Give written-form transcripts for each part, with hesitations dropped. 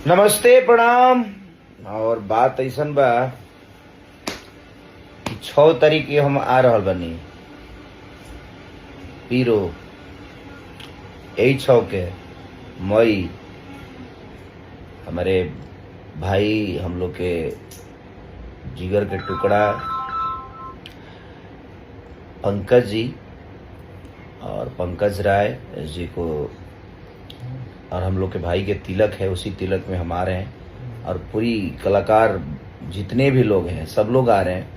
नमस्ते प्रणाम। और बात ऐसन बा कि 6 तारीख के हम आ रहल बनी पीरो, यही 6 के मई। हमारे भाई, हम लोग के जिगर के टुकड़ा पंकज जी और पंकज राय जी को, और हम लोग के भाई के तिलक है, उसी तिलक में हम आ रहे हैं। और पूरी कलाकार जितने भी लोग हैं सब लोग आ रहे हैं।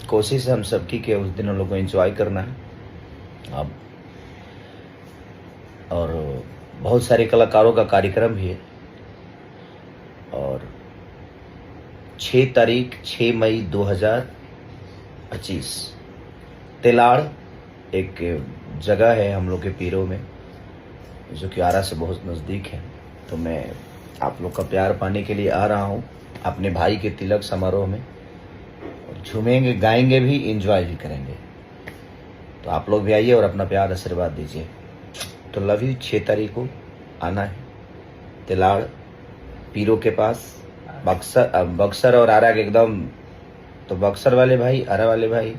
कोशिश हम सबकी कि उस दिन हम लोग को एंजॉय करना है। अब और बहुत सारे कलाकारों का कार्यक्रम भी है। और 6 तारीख 6 मई 2025 तेलाड़ एक जगह है हम लोग के पीरो में, जो कि आरा से बहुत नज़दीक है। तो मैं आप लोग का प्यार पाने के लिए आ रहा हूँ अपने भाई के तिलक समारोह में। और झूमेंगे, गाएंगे भी, एंजॉय भी करेंगे। तो आप लोग भी आइए और अपना प्यार आशीर्वाद दीजिए। तो लव यू। 6 तारीख को आना है तेलाड़ पीरो के पास, बक्सर और आरा के एकदम। तो बक्सर वाले भाई, आरा वाले भाई,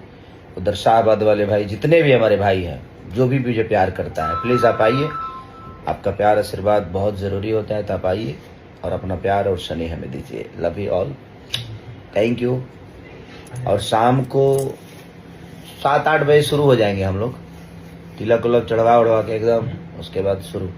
उधर शाहबाद वाले भाई, जितने भी हमारे भाई हैं, जो भी मुझे प्यार करता है, प्लीज़ आप आइए। आपका प्यार आशीर्वाद बहुत ज़रूरी होता है। तो आप आइए और अपना प्यार और स्नेह हमें दीजिए। Love you all, thank you. और शाम को 7-8 बजे शुरू हो जाएंगे हम लोग, तिलक उलक चढ़वा उड़वा के एकदम, उसके बाद शुरू।